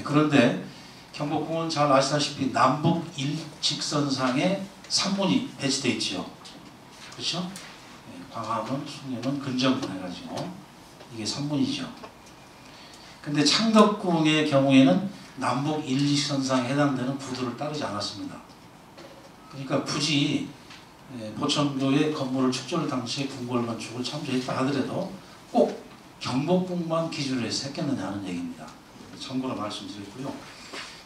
그런데 경복궁은 잘 아시다시피 남북 일직선상에 3문이 배치되어 있죠. 그렇죠? 광화문, 숭례문, 근정문 해가지고 이게 3문이죠. 근데 창덕궁의 경우에는 남북 일직선상에 해당되는 구도를 따르지 않았습니다. 그러니까 굳이 보천교의 건물을 축조할 당시에 궁궐 건축을 참조했다 하더라도 꼭 경복궁만 기준으로 해서 했겠느냐는 얘기입니다. 참고로 말씀드렸고요.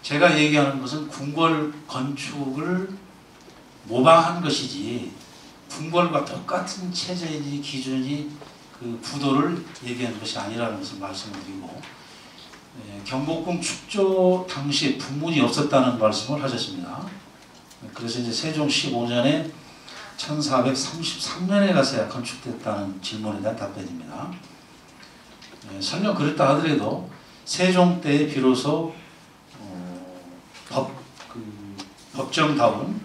제가 얘기하는 것은 궁궐 건축을 모방한 것이지 궁궐과 똑같은 체제이지 기준이 그 구도를 얘기하는 것이 아니라는 것을 말씀드리고 경복궁 축조 당시에 분문이 없었다는 말씀을 하셨습니다. 그래서 이제 세종 15년에 1433년에 가서야 건축됐다는 질문에 대한 답변입니다. 설령 그랬다 하더라도 세종 때에 비로소 법정다운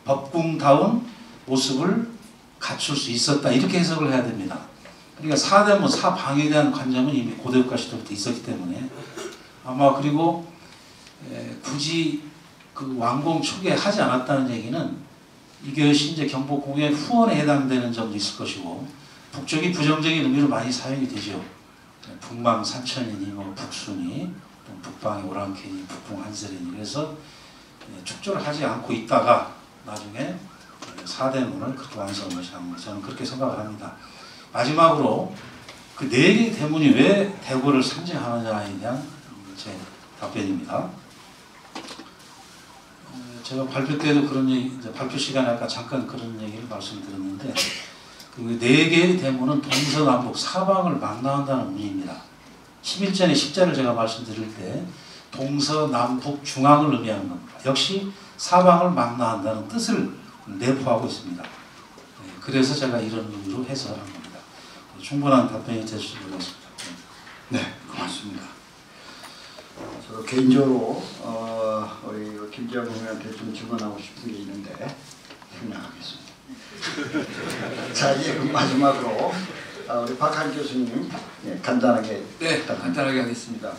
법궁다운 모습을 갖출 수 있었다 이렇게 해석을 해야 됩니다. 그러니까 사대문 사방에 대한 관점은 이미 고대국가 시대부터 있었기 때문에 아마 그리고 굳이 그 완공 초기에 하지 않았다는 얘기는 이것이 이제 경복궁의 후원에 해당되는 점도 있을 것이고 북쪽이 부정적인 의미로 많이 사용이 되죠. 북방 산천이니 뭐 북순이 북방이 오랑캐니 북풍 한설이니 그래서 축조를 하지 않고 있다가 나중에 사대문을 그렇게 완성을 하신 것 저는 그렇게 생각을 합니다. 마지막으로 그 네 개의 대문이 왜 대궐을 상징하느냐에 대한 제 답변입니다. 제가 발표 때도 그런 얘기, 발표 시간에 아까 잠깐 그런 얘기를 말씀드렸는데 그 네 개의 대문은 동서남북 사방을 망라한다는 의미입니다. 11전의 십자를 제가 말씀드릴 때 동서남북 중앙을 의미하는 겁니다. 역시 사방을 망라한다는 뜻을 내포하고 있습니다. 그래서 제가 이런 의미로 해석을 한 겁니다. 충분한 답변이 될 수 있습니다. 네, 고맙습니다. 저 개인적으로 우리 김재원 의원한테 좀 질문하고 싶은 게 있는데 생략하겠습니다. 자, 이제 마지막으로 우리 박한 교수님 간단하게 간단하게 하겠습니다.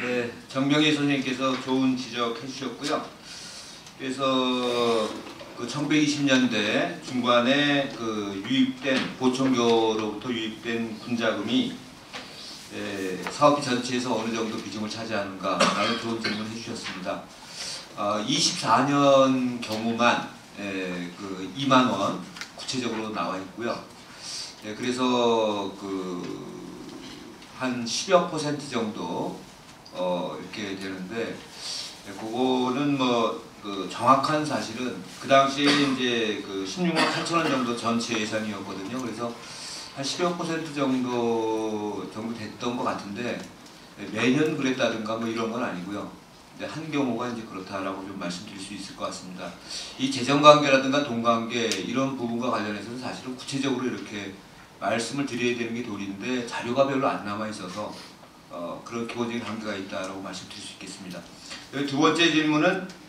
네, 정명희 선생님께서 좋은 지적해 주셨고요. 그래서 그 1920년대 중반에 그 유입된 보천교로부터 유입된 군자금이 사업비 전체에서 어느 정도 비중을 차지하는가라는 좋은 질문을 해주셨습니다. 24년 경우만 그 2만 원 구체적으로 나와 있고요. 그래서 그 한 10여 % 정도 이렇게 되는데 그거는 뭐 그 정확한 사실은 그 당시에 이제 그 16만 8천 원 정도 전체 예산이었거든요. 그래서 한 10여 % 정도 됐던 것 같은데 매년 그랬다든가 뭐 이런 건 아니고요. 한 경우가 이제 그렇다라고 좀 말씀드릴 수 있을 것 같습니다. 이 재정관계라든가 돈관계 이런 부분과 관련해서는 사실은 구체적으로 이렇게 말씀을 드려야 되는 게 도리인데 자료가 별로 안 남아 있어서 그런 기본적인 한계가 있다라고 말씀드릴 수 있겠습니다. 두 번째 질문은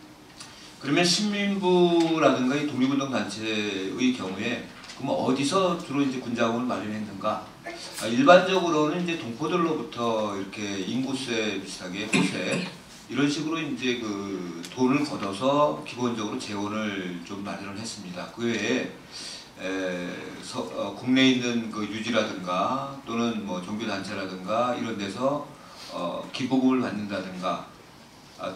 그러면 신민부라든가 이 독립운동 단체의 경우에 그럼 어디서 주로 이제 군자금을 마련했는가? 일반적으로는 이제 동포들로부터 이렇게 인구세 비슷하게 호세 이런 식으로 이제 그 돈을 걷어서 기본적으로 재원을 좀 마련을 했습니다. 그 외에 국내에 있는 그 유지라든가 또는 뭐 종교단체라든가 이런 데서 기부금을 받는다든가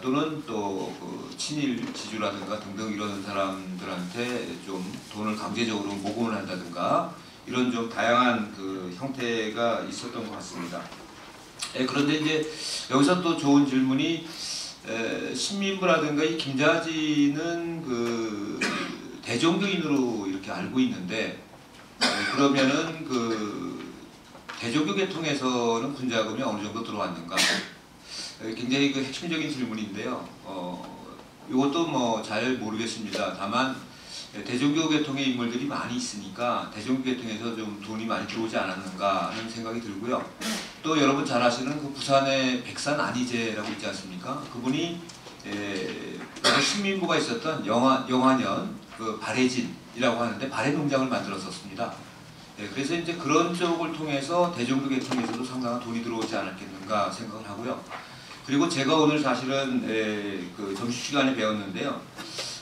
또는 또 그 친일 지주라든가 등등 이런 사람들한테 좀 돈을 강제적으로 모금을 한다든가 이런 좀 다양한 그 형태가 있었던 것 같습니다. 그런데 이제 여기서 또 좋은 질문이 신민부라든가 이 김자진은 그 대종교인으로 이렇게 알고 있는데 그러면은 그 대종교 계통에서는 군자금이 어느 정도 들어왔는가? 굉장히 그 핵심적인 질문인데요. 이것도 뭐 잘 모르겠습니다. 다만 대종교 계통의 인물들이 많이 있으니까 대종교 계통에서 좀 돈이 많이 들어오지 않았는가 하는 생각이 들고요. 또 여러분 잘 아시는 그 부산의 백산 안희재라고 있지 않습니까? 그분이 신민부가 있었던 영화년 그 발해진이라고 하는데 발해 농장을 만들었었습니다. 그래서 이제 그런 쪽을 통해서 대종교 계통에서도 상당한 돈이 들어오지 않았겠는가 생각을 하고요. 그리고 제가 오늘 사실은 그 점심시간에 배웠는데요.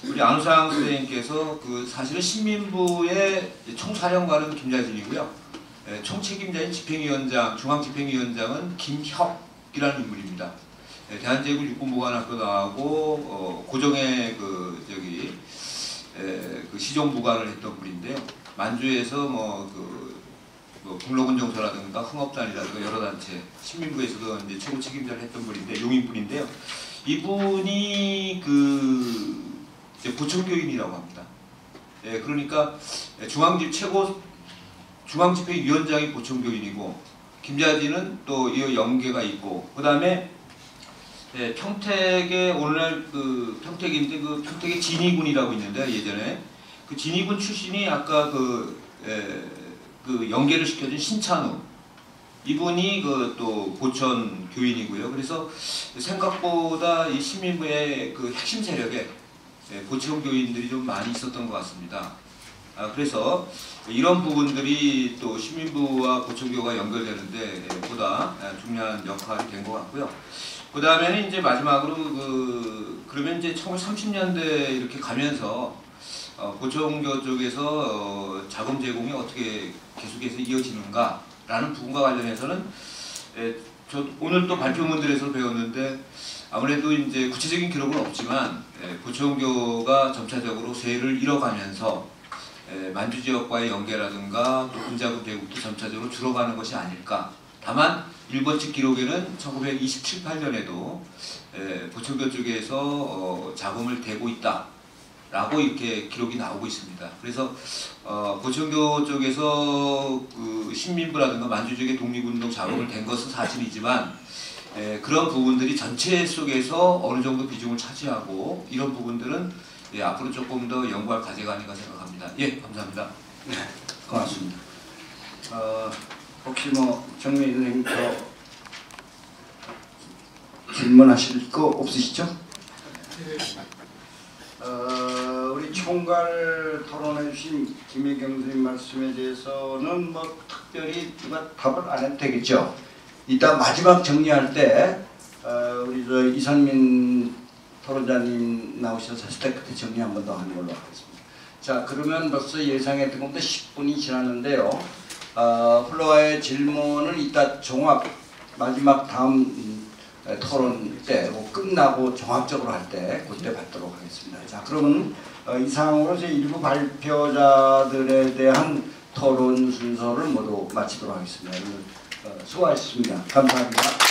우리 안우상 선생님께서 그 사실은 신민부의 총사령관은 김자진이고요. 총책임자인 집행위원장, 중앙집행위원장은 김혁이라는 인물입니다. 대한제국 육군보관학교 나오고 고종의 그 시종부관을 했던 분인데요. 만주에서 북로군정서라든가 흥업단이라든가 여러 단체 신민부에서도 이제 최고 책임자를 했던 분인데 용인분인데요. 이분이 그 이제 보청교인이라고 합니다. 그러니까 중앙집행위원장이 보청교인이고 김자진은 또 이 연계가 있고 그 다음에 평택에 오늘날 그 평택인데 그 평택에 진위군이라고 있는데 예전에 그 진위군 출신이 아까 그 연계를 시켜준 신찬우 이분이 그 또 보천 교인이고요. 그래서 생각보다 이 신민부의 그 핵심 세력에 보천 교인들이 좀 많이 있었던 것 같습니다. 그래서 이런 부분들이 또 신민부와 보천교가 연결되는데 보다 중요한 역할이 된 것 같고요. 그 다음에는 이제 마지막으로 그러면 이제 1930년대 이렇게 가면서 보천교 쪽에서 자금 제공이 어떻게 계속해서 이어지는가라는 부분과 관련해서는 저 오늘 또 발표문들에서 배웠는데 아무래도 이제 구체적인 기록은 없지만 보천교가 점차적으로 세를 잃어가면서 만주 지역과의 연계라든가 또 군자금 대국도 점차적으로 줄어가는 것이 아닐까. 다만 일본 측 기록에는 1927, 8년에도 보천교 쪽에서 자금을 대고 있다라고 이렇게 기록이 나오고 있습니다. 그래서 보천교 쪽에서 그 신민부라든가 만주 지역의 독립운동 자금을 댄 것은 사실이지만 그런 부분들이 전체 속에서 어느 정도 비중을 차지하고 이런 부분들은 앞으로 조금 더 연구할 과제가 아닌가 생각합니다. 예, 감사합니다. 네, 고맙습니다. 혹시 뭐 정민희 선생님 더 질문하실 거 없으시죠? 우리 총괄 토론해 주신 김혜경 선생님 말씀에 대해서는 뭐 특별히 답을 안 해도 되겠죠. 이따 마지막 정리할 때 우리 저 이상민 토론자님 나오셔서 했을 때 그때 정리 한 번 더 하는 걸로 하겠습니다. 자, 그러면 벌써 예상했던 것보다 10분이 지났는데요. 플로아의 질문을 이따 종합 마지막 다음 토론 때 끝나고 종합적으로 할 때 그때 받도록 하겠습니다. 자, 그러면 이상으로 제 일부 발표자들에 대한 토론 순서를 모두 마치도록 하겠습니다. 수고하셨습니다. 감사합니다.